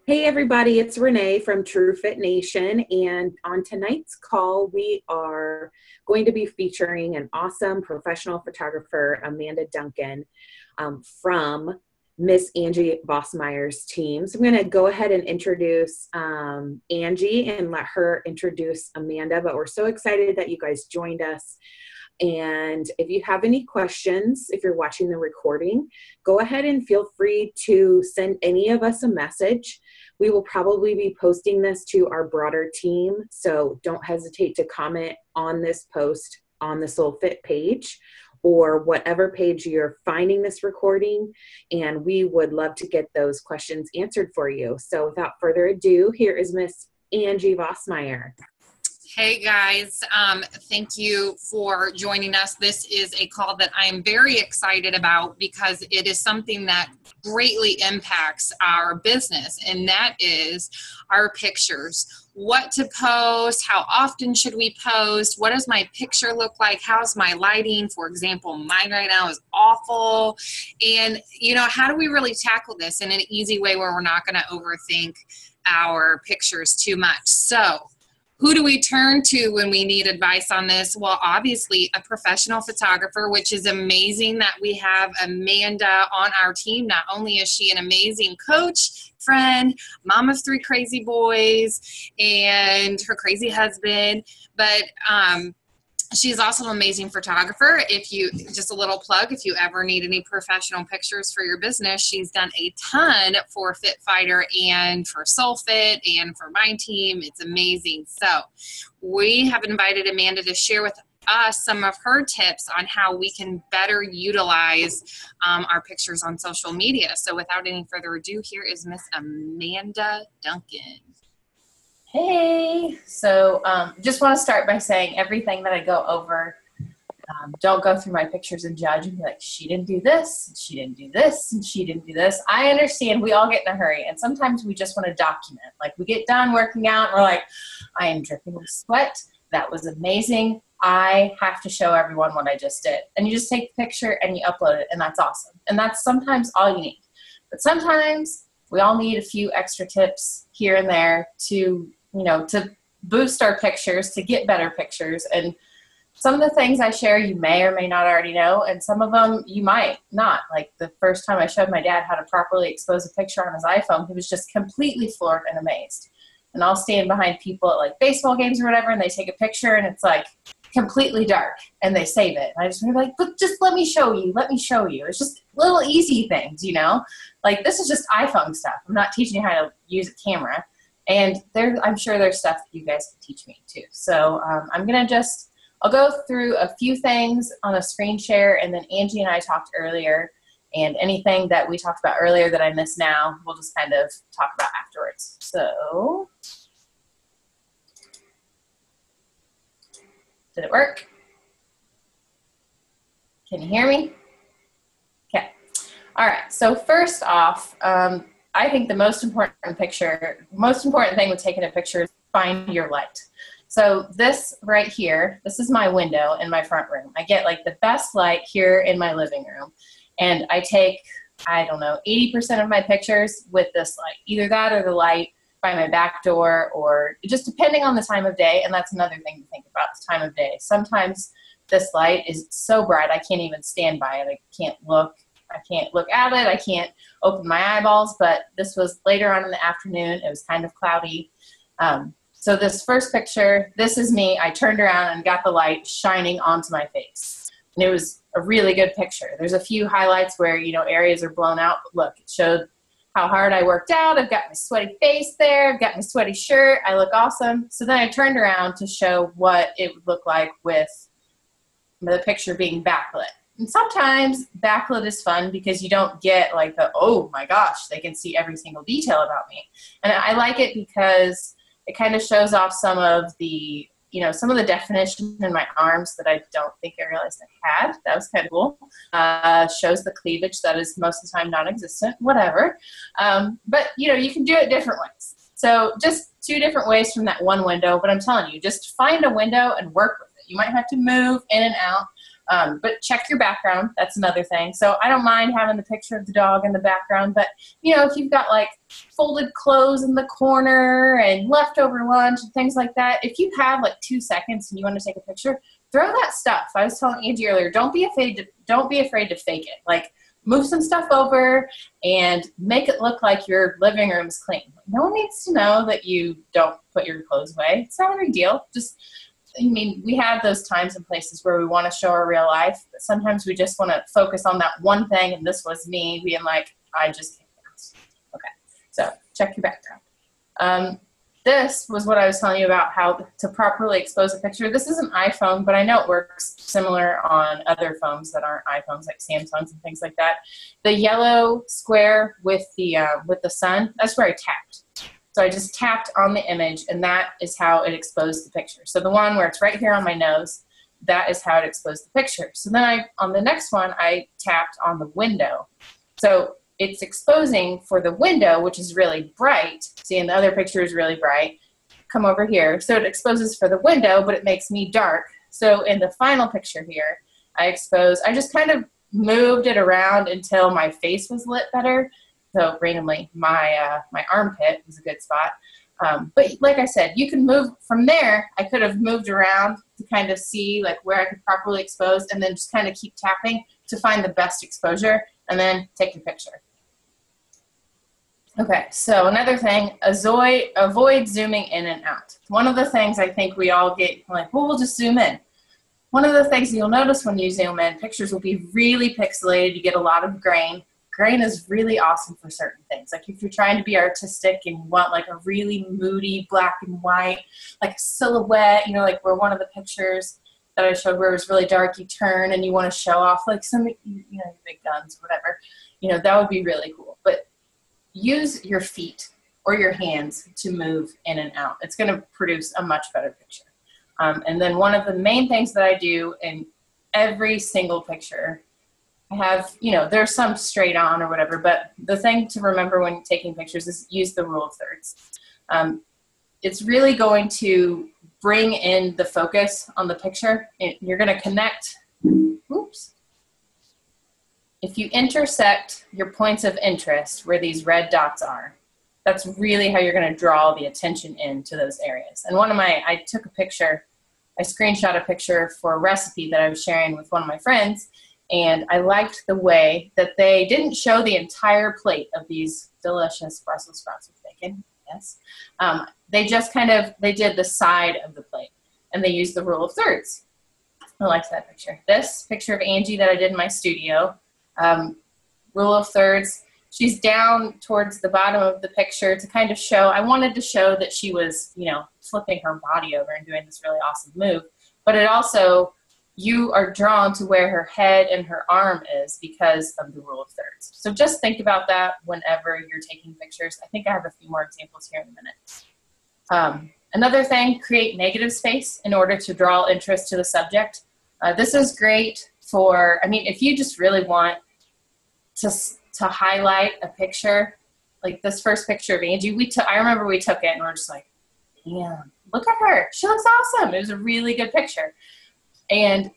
Hey everybody, it's Renee from True Fit Nation, and on tonight's call, we are going to be featuring an awesome professional photographer, Amanda Duncan, from Miss Angie Vossmeyer's team. So I'm going to go ahead and introduce Angie and let her introduce Amanda, but we're so excited that you guys joined us. And if you have any questions, if you're watching the recording, go ahead and feel free to send any of us a message. We will probably be posting this to our broader team, so don't hesitate to comment on this post on the Soul Fit page or whatever page you're finding this recording, and we would love to get those questions answered for you. So without further ado, here is Miss Angie Vossmeyer. Hey guys, thank you for joining us. This is a call that I am very excited about because it is something that greatly impacts our business, and that is our pictures. What to post, how often should we post, what does my picture look like, how's my lighting? For example, mine right now is awful. And, how do we really tackle this in an easy way where we're not going to overthink our pictures too much? So, who do we turn to when we need advice on this? Well, obviously a professional photographer, which is amazing that we have Amanda on our team. Not only is she an amazing coach, friend, mom of 3 crazy boys, and her crazy husband, but she's also an amazing photographer. Just a little plug, if you ever need any professional pictures for your business, she's done a ton for Fit Fighter and for Soul Fit and for my team. It's amazing. So we have invited Amanda to share with us some of her tips on how we can better utilize our pictures on social media. So without any further ado, here is Miss Amanda Duncan. Hey, so just want to start by saying everything that I go over, don't go through my pictures and judge and be like, she didn't do this, and she didn't do this, and she didn't do this. I understand we all get in a hurry, and sometimes we just want to document. Like we get done working out, and we're like, I am dripping with sweat. That was amazing. I have to show everyone what I just did. And you just take the picture and you upload it, and that's awesome. And that's sometimes all you need. But sometimes we all need a few extra tips here and there to boost our pictures, to get better pictures. And some of the things I share you may or may not already know, and some of them you might not. Like the first time I showed my dad how to properly expose a picture on his iPhone, he was just completely floored and amazed. And I'll stand behind people at like baseball games or whatever, and they take a picture and it's like completely dark and they save it. And I just be like, but just let me show you. It's just little easy things, like this is just iPhone stuff. I'm not teaching you how to use a camera. And I'm sure there's stuff that you guys can teach me too. So I'll go through a few things on a screen share, and then Angie and I talked earlier, and anything that we talked about earlier that I missed now, we'll just kind of talk about afterwards. So, did it work? Can you hear me? Okay. All right. So first off, I think the most important thing with taking a picture is find your light. So this right here, this is my window in my front room. I get like the best light here in my living room. And I take, 80% of my pictures with this light, either that or the light by my back door, or just depending on the time of day. And that's another thing to think about, the time of day. Sometimes this light is so bright I can't even stand by it. I can't look at it. I can't open my eyeballs, but this was later on in the afternoon. It was kind of cloudy. So this first picture, this is me. I turned around and got the light shining onto my face. And it was a really good picture. There's a few highlights where, areas are blown out. But look, it showed how hard I worked out. I've got my sweaty face there. I've got my sweaty shirt. I look awesome. So then I turned around to show what it would look like with the picture being backlit. And sometimes backlit is fun because you don't get like oh my gosh, they can see every single detail about me. And I like it because it kind of shows off some of the definition in my arms that I don't think I realized I had. That was kind of cool. Shows the cleavage that is most of the time non-existent, whatever. But you can do it different ways. So just 2 different ways from that one window, but I'm telling you, just find a window and work with it. You might have to move in and out But check your background. That's another thing. So I don't mind having the picture of the dog in the background, but you know, if you've got like folded clothes in the corner and leftover lunch and things like that, if you have like 2 seconds and you want to take a picture, throw that stuff. I was telling Angie earlier, don't be afraid to fake it. Like, move some stuff over and make it look like your living room is clean. No one needs to know that you don't put your clothes away. It's not a big deal. Just, I mean, we have those times and places where we want to show our real life, but sometimes we just want to focus on that one thing, and this was me being like, I just can't focus. Okay, so check your background. This was what I was telling you about, how to properly expose a picture. This is an iPhone, but I know it works similar on other phones that aren't iPhones, like Samsungs and things like that. The yellow square with the sun, that's where I tapped. So I just tapped on the image, and that is how it exposed the picture. So the one where it's right here on my nose, that is how it exposed the picture. So then on the next one, I tapped on the window. So it's exposing for the window, which is really bright. See, and the other picture is really bright. Come over here. So it exposes for the window, but it makes me dark. So in the final picture here, I just kind of moved it around until my face was lit better. So randomly, my armpit was a good spot. But like I said, you can move from there. I could have moved around to kind of see like where I could properly expose, and then just kind of keep tapping to find the best exposure, and then take your picture. Okay, so another thing, avoid zooming in and out. One of the things I think we all get like, well, we'll just zoom in. One of the things you'll notice when you zoom in, pictures will be really pixelated. You get a lot of grain. Grain is really awesome for certain things. Like if you're trying to be artistic and you want like a really moody black and white, like a silhouette, you know, like where one of the pictures that I showed where it was really dark, you turn and you want to show off like some, you know, your big guns, whatever, you know, that would be really cool. But use your feet or your hands to move in and out. It's going to produce a much better picture. And then one of the main things that I do in every single picture, I have, you know, there's some straight on or whatever, but the thing to remember when taking pictures is use the rule of thirds. It's really going to bring in the focus on the picture. You're going to connect, oops. If you intersect your points of interest where these red dots are, that's really how you're going to draw the attention into those areas. And I took a picture, I screenshot a picture for a recipe that I was sharing with one of my friends, and I liked the way that they didn't show the entire plate of these delicious Brussels sprouts with bacon, yes. They just they did the side of the plate, and they used the rule of thirds. I liked that picture. This picture of Angie that I did in my studio, rule of thirds, she's down towards the bottom of the picture to kind of show, I wanted to show that she was, you know, flipping her body over and doing this really awesome move, but it also, you are drawn to where her head and her arm is because of the rule of thirds. So just think about that whenever you're taking pictures. I think I have a few more examples here in a minute. Another thing, create negative space in order to draw interest to the subject. This is great for, I mean, if you just really want to highlight a picture, like this first picture of Angie, I remember we took it and we're just like, yeah, look at her. She looks awesome. It was a really good picture. And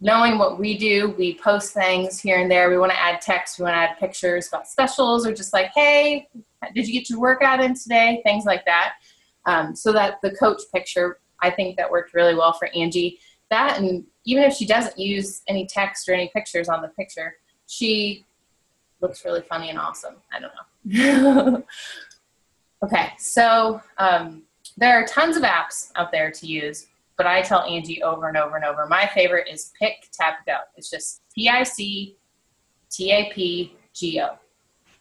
knowing what we do, we post things here and there. We want to add text. We want to add pictures about specials, or just like, hey, did you get your workout in today? Things like that. So that the coach picture, I think that worked really well for Angie. That, and even if she doesn't use any text or any pictures on the picture, she looks really funny and awesome. I don't know. Okay, so there are tons of apps out there to use, but I tell Angie over and over and over, my favorite is Pick, Tap, Go. It's just PICTAPGO.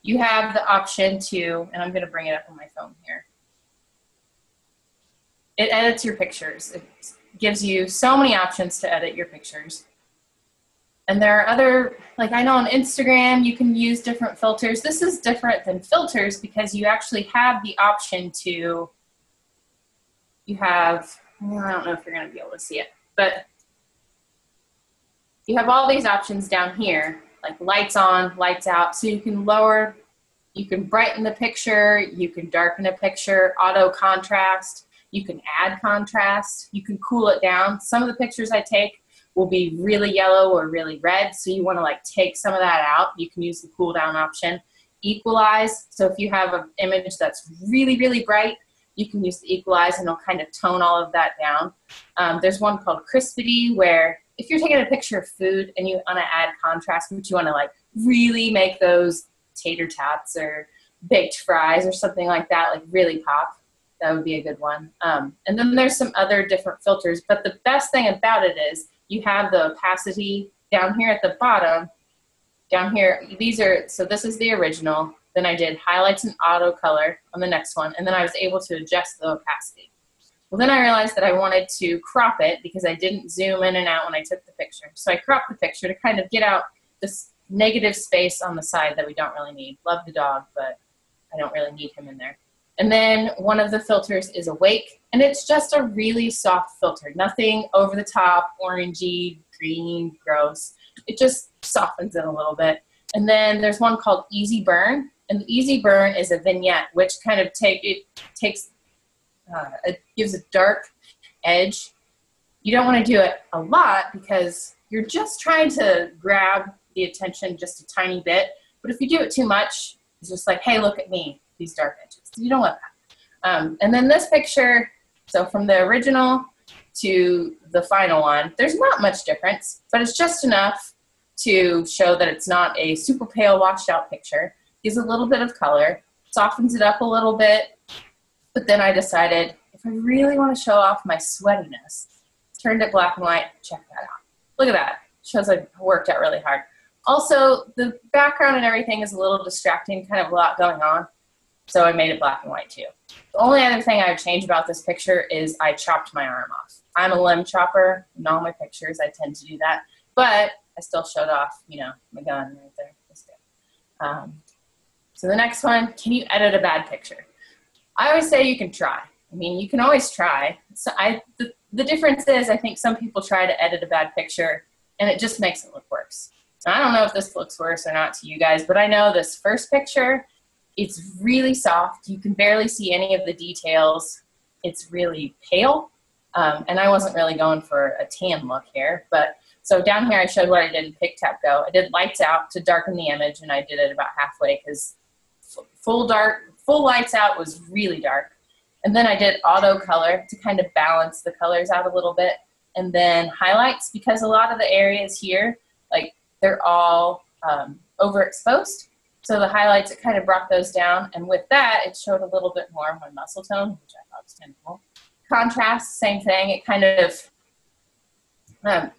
You have the option to, and I'm going to bring it up on my phone here. It edits your pictures. It gives you so many options to edit your pictures. And there are other, like I know on Instagram, you can use different filters. This is different than filters because you actually have the option to, you have, I don't know if you're going to be able to see it, but you have all these options down here, like lights on, lights out. So you can lower, you can brighten the picture, you can darken a picture, auto contrast, you can add contrast, you can cool it down. Some of the pictures I take, will be really yellow or really red. So you want to like take some of that out. You can use the cool down option. Equalize. So if you have an image that's really, really bright, you can use the equalize and it'll kind of tone all of that down. There's one called crispity, where if you're taking a picture of food and you want to add contrast, but you want to like really make those tater tots or baked fries or something like that like really pop, that would be a good one. And then there's some other different filters, but the best thing about it is you have the opacity down here at the bottom. Down here, so this is the original. Then I did highlights and auto color on the next one, and then I was able to adjust the opacity. Well, then I realized that I wanted to crop it because I didn't zoom in and out when I took the picture. So I cropped the picture to kind of get out this negative space on the side that we don't really need. Love the dog, but I don't really need him in there. And then one of the filters is awake, and it's just a really soft filter. Nothing over the top, orangey, green, gross. It just softens it a little bit. And then there's one called Easy Burn, and the Easy Burn is a vignette, which kind of it gives a dark edge. You don't want to do it a lot because you're just trying to grab the attention just a tiny bit. But if you do it too much, it's just like, hey, look at me, these dark edges. You don't want that. And then this picture, so from the original to the final one, there's not much difference, but it's just enough to show that it's not a super pale washed out picture. Gives a little bit of color, softens it up a little bit, but then I decided if I really want to show off my sweatiness, turned it black and white, check that out. Look at that, shows I worked out really hard. Also, the background and everything is a little distracting, kind of a lot going on, so I made it black and white too. The only other thing I would change about this picture is I chopped my arm off. I'm a limb chopper. In all my pictures, I tend to do that, but I still showed off, you know, my gun right there. That's good. So the next one, can you edit a bad picture? I always say you can try. I mean, you can always try. So the difference is I think some people try to edit a bad picture and it just makes it look worse. I don't know if this looks worse or not to you guys, but I know this first picture, it's really soft. You can barely see any of the details. It's really pale. And I wasn't really going for a tan look here, but so down here I showed what I did in Pick, Tap, Go. I did lights out to darken the image, and I did it about halfway because full lights out was really dark. And then I did auto color to kind of balance the colors out a little bit. And then highlights, because a lot of the areas here, like they're all overexposed. So the highlights, it kind of brought those down. And with that, it showed a little bit more of my muscle tone, which I thought was kind of cool. Contrast, same thing. It kind of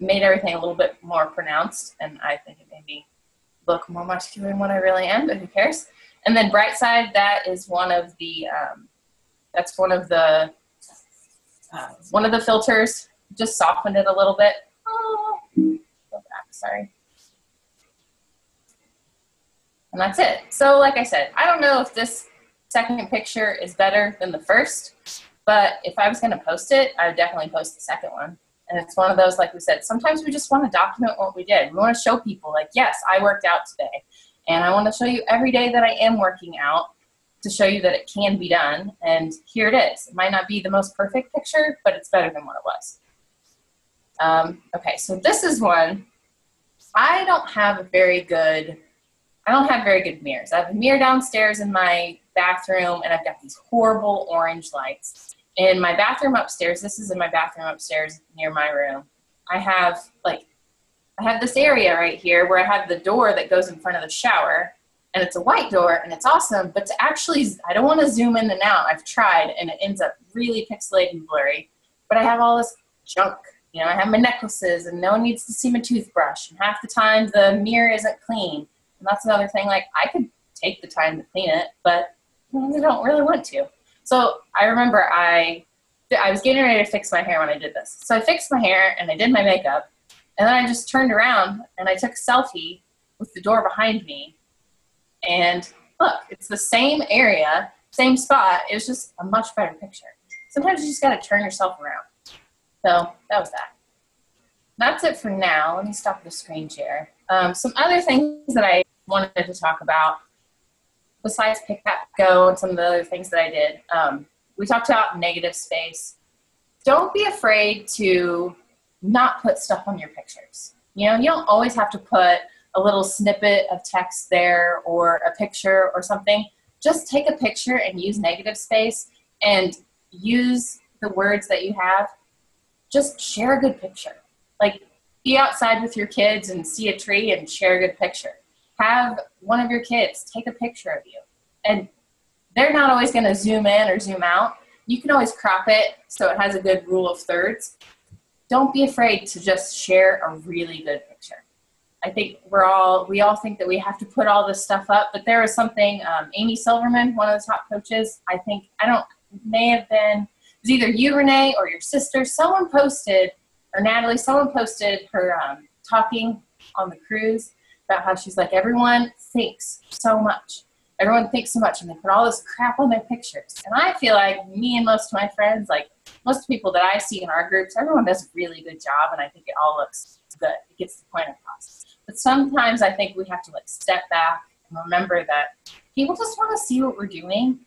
made everything a little bit more pronounced. And I think it made me look more muscular than what I really am, but who cares? And then bright side, that is one of the, that's one of the filters. Just softened it a little bit. Oh, go back, sorry. And that's it. So like I said, I don't know if this second picture is better than the first, but if I was going to post it, I would definitely post the second one. And it's one of those, like we said, sometimes we just want to document what we did. We want to show people, like, yes, I worked out today. And I want to show you every day that I am working out to show you that it can be done. And here it is. It might not be the most perfect picture, but it's better than what it was. Okay, so this is one. I don't have very good mirrors. I have a mirror downstairs in my bathroom, and I've got these horrible orange lights. In my bathroom upstairs, this is in my bathroom upstairs near my room, I have this area right here where I have the door that goes in front of the shower, and it's a white door, and it's awesome, but to actually, I don't want to zoom in and out. I've tried, and it ends up really pixelated and blurry, but I have all this junk. You know, I have my necklaces, and no one needs to see my toothbrush, and half the time the mirror isn't clean, and that's another thing. Like, I could take the time to clean it, but I don't really want to. So I remember I was getting ready to fix my hair when I did this. So I fixed my hair, and I did my makeup, and then I just turned around, and I took a selfie with the door behind me, and look, it's the same area, same spot. It was just a much better picture. Sometimes you just got to turn yourself around. So that was that. That's it for now. Let me stop the screen share. Some other things that I wanted to talk about, besides Pick, Tap, Go and some of the other things that I did, we talked about negative space. Don't be afraid to not put stuff on your pictures. You know, you don't always have to put a little snippet of text there or a picture or something. Just take a picture and use negative space and use the words that you have. Just share a good picture. Like, be outside with your kids and see a tree and share a good picture. Have one of your kids take a picture of you. And they're not always going to zoom in or zoom out. You can always crop it so it has a good rule of thirds. Don't be afraid to just share a really good picture. I think we all think that we have to put all this stuff up, but there was something, Amy Silverman, one of the top coaches, may have been, it was either you, Renee, or your sister, someone posted, or Natalie, someone posted her talking on the cruise about how she's like, everyone thinks so much. Everyone thinks so much, and they put all this crap on their pictures. And I feel like me and most of my friends, like most people that I see in our groups, everyone does a really good job, and I think it all looks good. It gets the point across. But sometimes I think we have to like step back and remember that people just want to see what we're doing,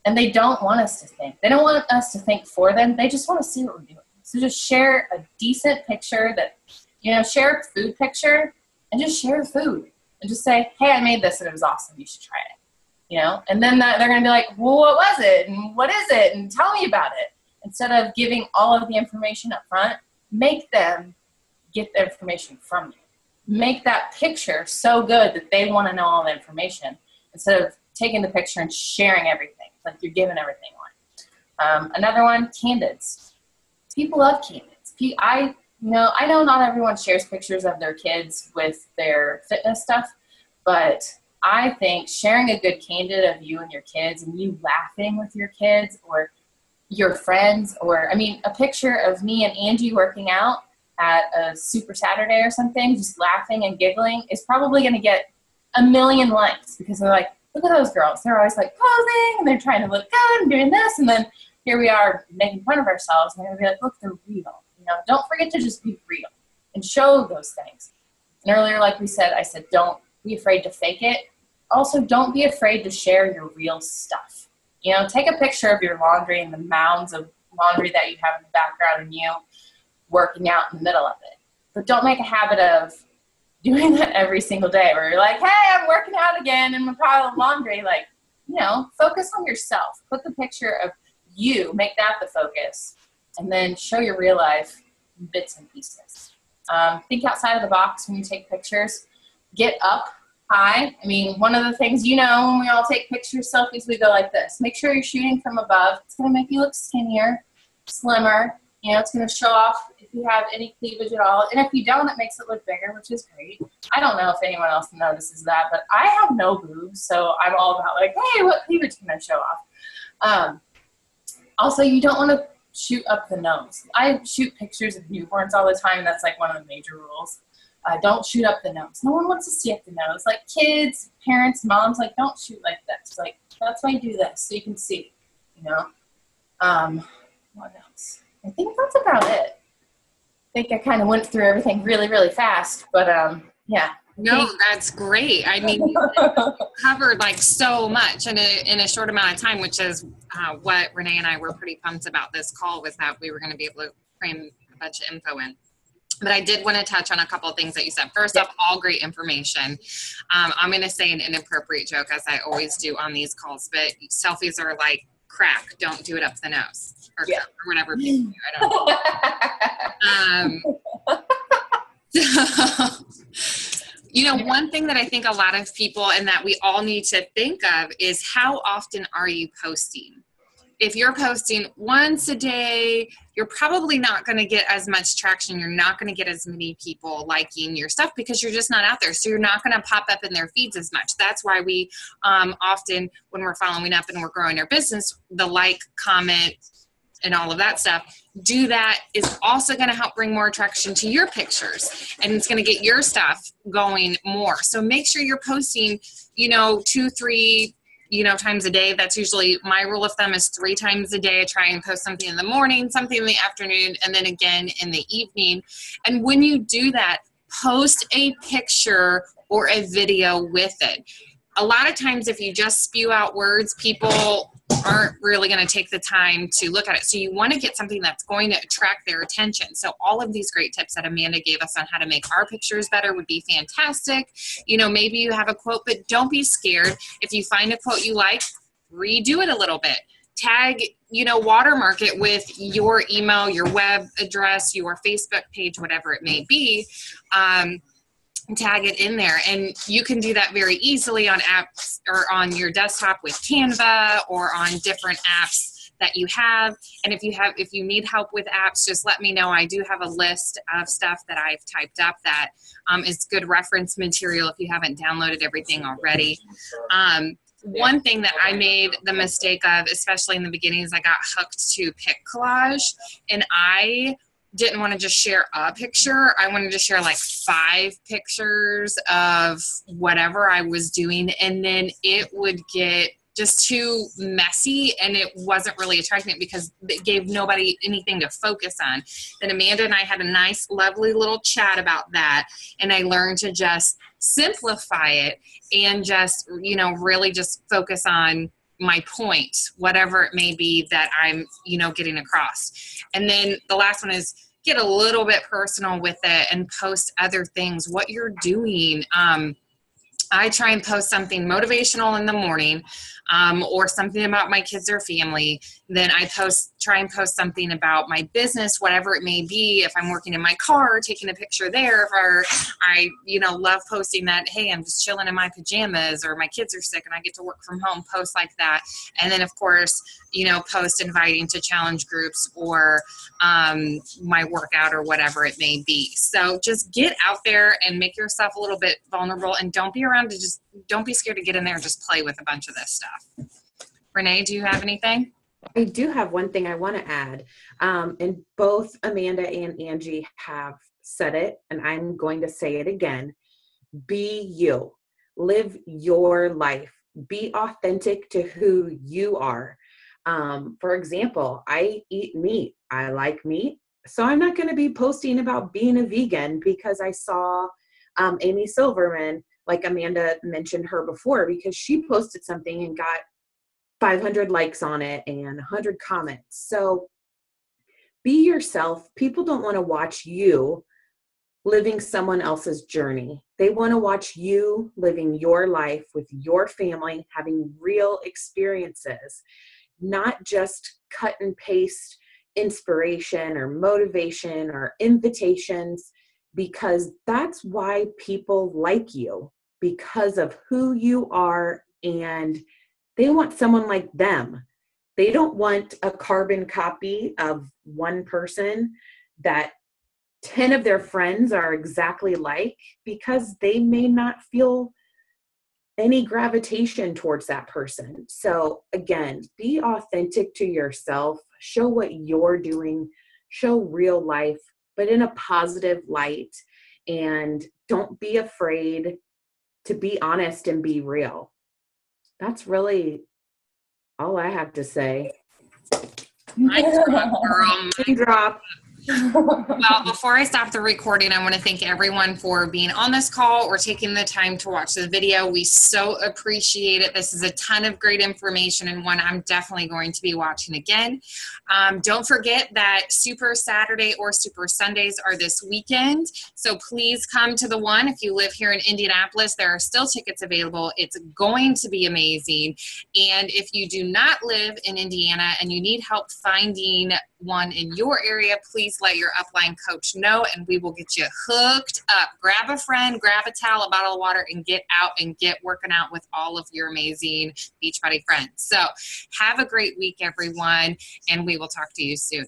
and they don't want us to think. They don't want us to think for them. They just want to see what we're doing. So just share a decent picture that, you know, share a food picture and just share food and just say, hey, I made this and it was awesome. You should try it. You know, and then they're going to be like, well, what was it? And what is it? And tell me about it. Instead of giving all of the information up front, make them get the information from you. Make that picture so good that they want to know all the information instead of taking the picture and sharing everything. Like you're giving everything away. Another one, candids. People love candids. I know not everyone shares pictures of their kids with their fitness stuff, but I think sharing a good candid of you and your kids and you laughing with your kids or your friends, or, I mean, a picture of me and Angie working out at a Super Saturday or something, just laughing and giggling, is probably going to get 1 million likes because they're like, look at those girls. They're always like posing and they're trying to look good and doing this. And then here we are making fun of ourselves and they're going to be like, look, they're real. You know, don't forget to just be real and show those things. And earlier, like we said, I said, don't be afraid to fake it. Also, don't be afraid to share your real stuff. You know, take a picture of your laundry and the mounds of laundry that you have in the background and you working out in the middle of it. But don't make a habit of doing that every single day where you're like, hey, I'm working out again in my pile of laundry. Like, you know, focus on yourself. Put the picture of you, make that the focus, and then show your real life in bits and pieces. Think outside of the box when you take pictures. Get up high. I mean, one of the things, you know, when we all take pictures, selfies, we go like this. Make sure you're shooting from above. It's going to make you look skinnier, slimmer. You know, it's going to show off if you have any cleavage at all. And if you don't, it makes it look bigger, which is great. I don't know if anyone else notices that, but I have no boobs, so I'm all about like, hey, what cleavage can I show off? Also, you don't want to shoot up the nose. I shoot pictures of newborns all the time. That's like one of the major rules. Don't shoot up the nose. No one wants to see up the nose. Like kids, parents, moms, like don't shoot like this. Like that's why you do this so you can see, you know. What else? I think that's about it. I think I kind of went through everything really, really fast, but yeah. No, that's great. I mean, you covered like so much in a short amount of time, which is what Renee and I were pretty pumped about this call, was that we were going to be able to frame a bunch of info in. But I did want to touch on a couple of things that you said. First off, all great information. I'm going to say an inappropriate joke, as I always do on these calls, but selfies are like crack. Don't do it up the nose or whatever people do. I don't know. You know, one thing that I think a lot of people and that we all need to think of is how often are you posting? If you're posting once a day, you're probably not going to get as much traction. You're not going to get as many people liking your stuff because you're just not out there. So you're not going to pop up in their feeds as much. That's why we often, when we're following up and we're growing our business, the like, comment, and all of that stuff, do that is also going to help bring more attraction to your pictures. And it's going to get your stuff going more. So make sure you're posting, 2, 3, times a day. That's usually my rule of thumb, is 3 times a day. I try and post something in the morning, something in the afternoon, and then again in the evening. And when you do that, post a picture or a video with it. A lot of times if you just spew out words, people aren't really going to take the time to look at it. So you want to get something that's going to attract their attention. So all of these great tips that Amanda gave us on how to make our pictures better would be fantastic. You know, maybe you have a quote, but don't be scared. If you find a quote you like, redo it a little bit. Tag, you know, watermark it with your email, your web address, your Facebook page, whatever it may be. Tag it in there, and you can do that very easily on apps or on your desktop with Canva or on different apps that you have. And if you need help with apps, just let me know. I do have a list of stuff that I've typed up that is good reference material if you haven't downloaded everything already. One thing that I made the mistake of, especially in the beginning, is I got hooked to pic collage, and I didn't want to just share a picture. I wanted to share like 5 pictures of whatever I was doing, and then it would get just too messy, and it wasn't really attracting it because it gave nobody anything to focus on. Then Amanda and I had a nice, lovely little chat about that, and I learned to just simplify it and just, you know, really just focus on my point, whatever it may be that I'm, you know, getting across. And then the last one is get a little bit personal with it and post other things, what you're doing. I try and post something motivational in the morning, or something about my kids or family. Then I try and post something about my business, whatever it may be. If I'm working in my car, taking a picture there, or I, you know, love posting that, hey, I'm just chilling in my pajamas, or my kids are sick and I get to work from home, post like that. And then of course, you know, post inviting to challenge groups or my workout or whatever it may be. So just get out there and make yourself a little bit vulnerable, and don't be scared to get in there and just play with a bunch of this stuff. Renee, do you have anything? I do have one thing I want to add. And both Amanda and Angie have said it, and I'm going to say it again. Be you. Live your life. Be authentic to who you are. For example, I eat meat. I like meat. So I'm not going to be posting about being a vegan because I saw Amy Silverman, like Amanda mentioned her before, because she posted something and got 500 likes on it and 100 comments. So be yourself. People don't want to watch you living someone else's journey. They want to watch you living your life with your family, having real experiences, not just cut and paste inspiration or motivation or invitations, because that's why people like you, because of who you are, and they want someone like them. They don't want a carbon copy of one person that 10 of their friends are exactly like, because they may not feel any gravitation towards that person. So again, be authentic to yourself, show what you're doing, show real life, but in a positive light, and don't be afraid to be honest and be real. That's really all I have to say. Mic drop, girl. Mic drop. Well, before I stop the recording, I want to thank everyone for being on this call or taking the time to watch the video. We so appreciate it. This is a ton of great information, and one I'm definitely going to be watching again. Don't forget that Super Saturday or Super Sundays are this weekend, so please come to the one. If you live here in Indianapolis, there are still tickets available. It's going to be amazing. And if you do not live in Indiana and you need help finding one in your area, please let your upline coach know, and we will get you hooked up. Grab a friend, grab a towel, a bottle of water, and get out and get working out with all of your amazing Beachbody friends. So have a great week, everyone, and we will talk to you soon.